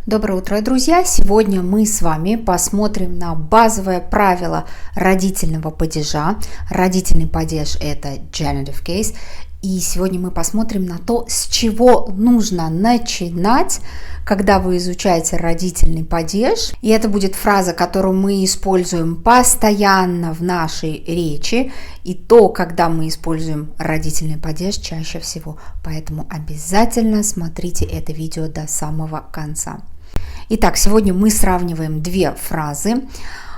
Доброе утро, друзья! Сегодня мы с вами посмотрим на базовое правило родительного падежа. Родительный падеж – это genitive case. И сегодня мы посмотрим на то, с чего нужно начинать, когда вы изучаете родительный падеж. И это будет фраза, которую мы используем постоянно в нашей речи. И то, когда мы используем родительный падеж чаще всего. Поэтому обязательно смотрите это видео до самого конца. Итак, сегодня мы сравниваем две фразы.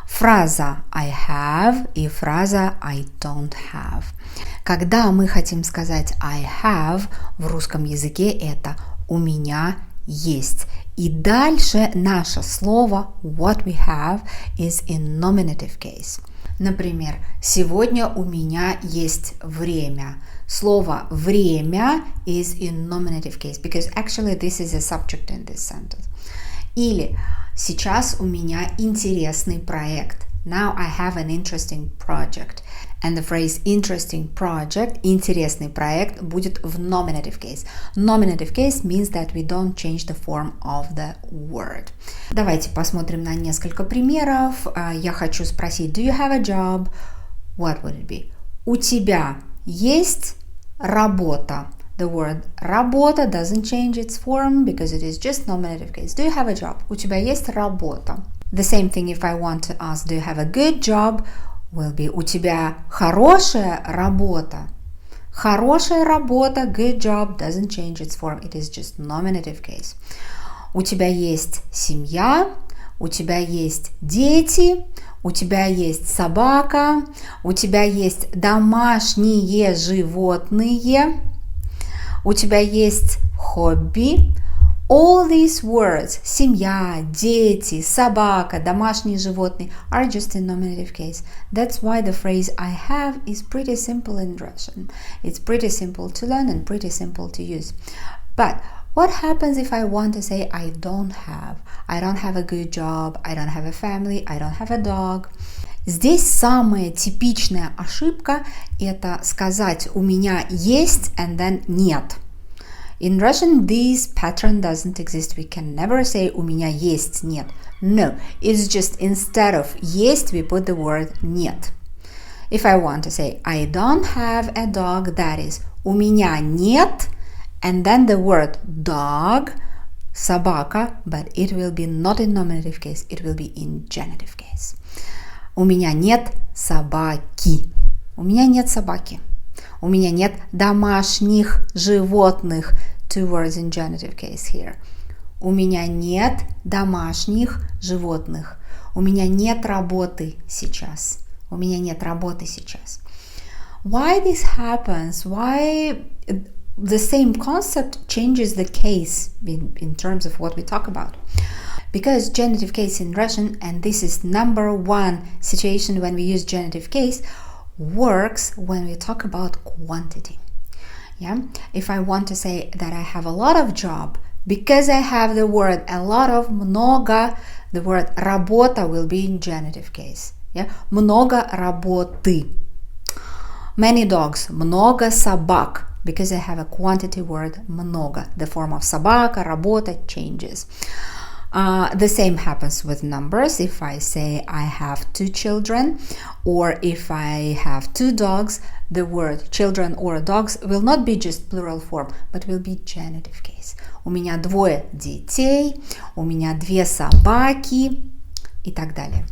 Фраза I have и фраза I don't have. Когда мы хотим сказать I have в русском языке, это у меня есть. И дальше наше слово what we have is in nominative case. Например, сегодня у меня есть время. Слово время is in nominative case because actually this is a subject in this sentence. Или сейчас у меня интересный проект. Now I have an interesting project. And the phrase interesting project, интересный проект, будет в nominative case. Nominative case means that we don't change the form of the word. Давайте посмотрим на несколько примеров. Я хочу спросить, do you have a job? What would it be? У тебя есть работа? The word работа doesn't change its form because it is just nominative case. Do you have a job? У тебя есть работа. The same thing if I want to ask, do you have a good job? Will be у тебя хорошая работа. Хорошая работа, good job, doesn't change its form. It is just nominative case. У тебя есть семья, у тебя есть дети, у тебя есть собака, у тебя есть домашние животные. У тебя есть хобби. All these words, семья, дети, собака, домашние животные, are just in nominative case. That's why the phrase I have is pretty simple in Russian. It's pretty simple to learn and pretty simple to use. But what happens if I want to say I don't have? I don't have a good job, I don't have a family, I don't have a dog. Здесь самая типичная ошибка – это сказать «у меня есть» and then «нет». In Russian, this pattern doesn't exist. We can never say «у меня есть» «нет». No, it's just instead of «есть» we put the word «нет». If I want to say I don't have a dog, that is «у меня нет» and then the word dog, собака, but it will be not in nominative case, it will be in genitive case. У меня нет собаки. У меня нет собаки. У меня нет домашних животных. Two words in genitive case here. У меня нет домашних животных. У меня нет работы сейчас. У меня нет работы сейчас. Why this happens? Why the same concept changes the case in terms of what we talk about? Because genitive case in Russian, and this is number one situation when we use genitive case, works when we talk about quantity. Yeah? If I want to say that I have a lot of job, because I have the word a lot of, много, the word работа will be in genitive case. Yeah? Много работы. Many dogs, много собак, because I have a quantity word много. The form of собака, работа changes. The same happens with numbers. If I say I have 2 children or if I have 2 dogs, the word children or dogs will not be just plural form, but will be genitive case. У меня 2 детей, у меня 2 собаки и так далее.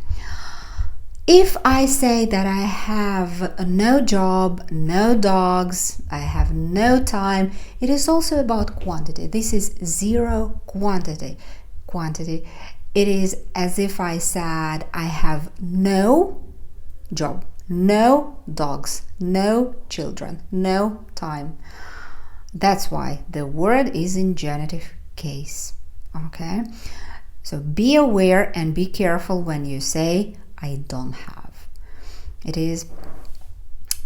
If I say that I have no job, no dogs, I have no time, it is also about quantity. This is zero quantity. It is as if I said I have no job, no dogs, no children, no time. That's why the word is in genitive case. Okay? So be aware and be careful when you say I don't have. It is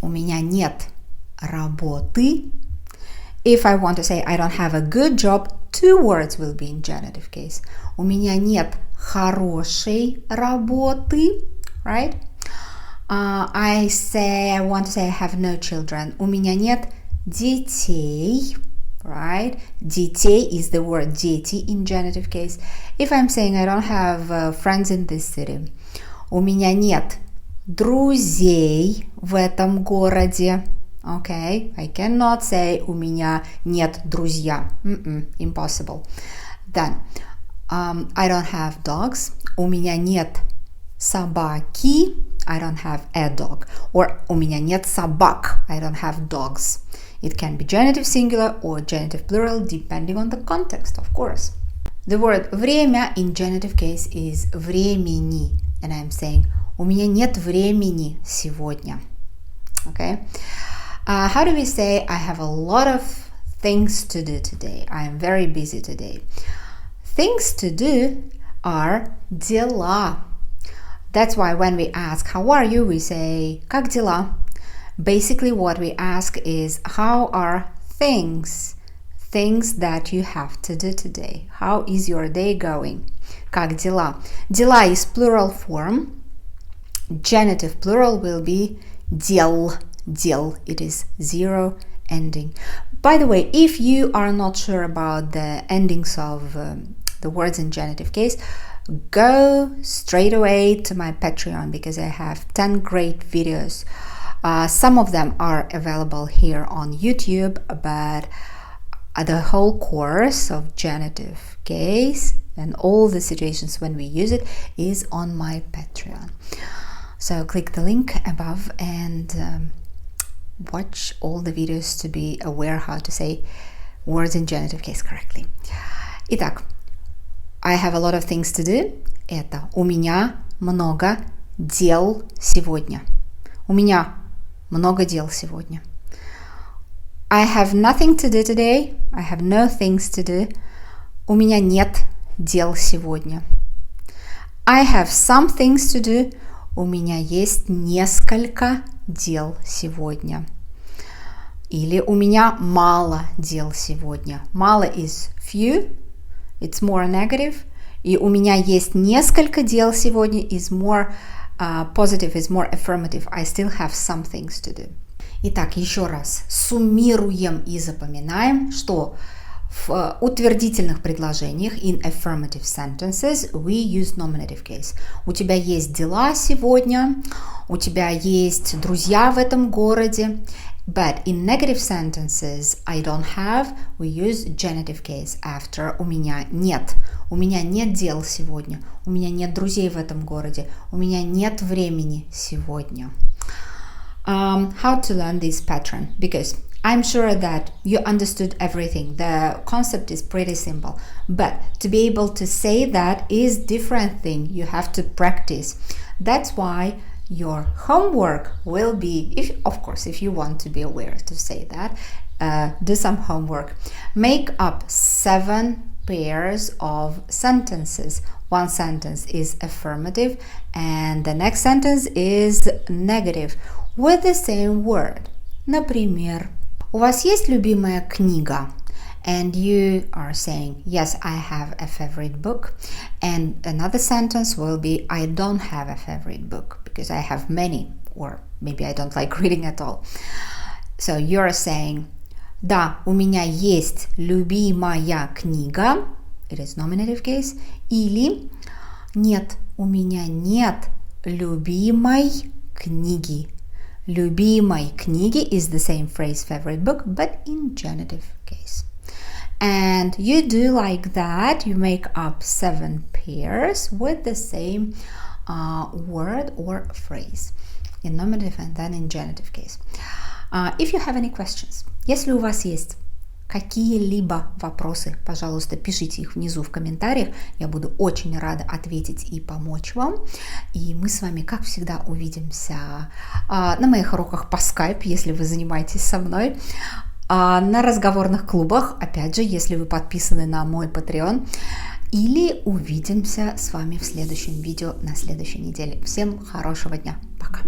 у меня нет работы. If I want to say I don't have a good job, 2 words will be in genitive case. У меня нет хорошей работы, right? I want to say I have no children. У меня нет детей. right? Детей is the word дети in genitive case. If I'm saying I don't have friends in this city, у меня нет друзей в этом городе. Okay, I cannot say у меня нет друзья. Impossible. Then, I don't have dogs. У меня нет собаки. I don't have a dog. Or у меня нет собак. I don't have dogs. It can be genitive singular or genitive plural depending on the context, of course. The word время in genitive case is времени. And I'm saying у меня нет времени сегодня. Okay? How do we say I have a lot of things to do today? I am very busy today. Things to do are дела. That's why when we ask how are you, we say как дела? Basically what we ask is how are things that you have to do today? How is your day going? Как дела? Дела is plural form. Genitive plural will be дел. Дел. It is zero ending. By the way, if you are not sure about the endings of the words in genitive case, go straight away to my Patreon because I have 10 great videos. Some of them are available here on YouTube, but the whole course of genitive case and all the situations when we use it is on my Patreon. So click the link above and watch all the videos to be aware how to say words in genitive case correctly. Итак, I have a lot of things to do. Это у меня много дел сегодня. У меня много дел сегодня. I have nothing to do today. I have no things to do. У меня нет дел сегодня. I have some things to do. У меня есть несколько дел сегодня. Или у меня мало дел сегодня. Мало is few. It's more negative. И у меня есть несколько дел сегодня is more positive, is more affirmative. I still have some things to do. Итак, еще раз суммируем и запоминаем, что в утвердительных предложениях in affirmative sentences we use nominative case. У тебя есть дела сегодня, у тебя есть друзья в этом городе. But in negative sentences, I don't have, we use genitive case after у меня нет. У меня нет дел сегодня. У меня нет друзей в этом городе. У меня нет времени сегодня. How to learn this pattern? Because I'm sure that you understood everything. The concept is pretty simple. But to be able to say that is different thing. You have to practice. That's why your homework will be, if you want to be aware to say that, do some homework. Make up 7 pairs of sentences. One sentence is affirmative and the next sentence is negative with the same word. Например, у вас есть любимая книга? And you are saying, yes, I have a favorite book. And another sentence will be, I don't have a favorite book because I have many, or maybe I don't like reading at all. So you're saying, да, у меня есть любимая книга, it is nominative case, или нет, у меня нет любимой книги. Любимой книги is the same phrase, favorite book, but in genitive case. And you do like that, you make up 7 pairs with the same word or phrase in nominative and then in genitive case. If you have any questions, если у вас есть какие-либо вопросы, пожалуйста, пишите их внизу в комментариях. Я буду очень рада ответить и помочь вам. И мы с вами, как всегда, увидимся на моих уроках по Skype, если вы занимаетесь со мной, на разговорных клубах, опять же, если вы подписаны на мой Patreon, или увидимся с вами в следующем видео на следующей неделе. Всем хорошего дня. Пока.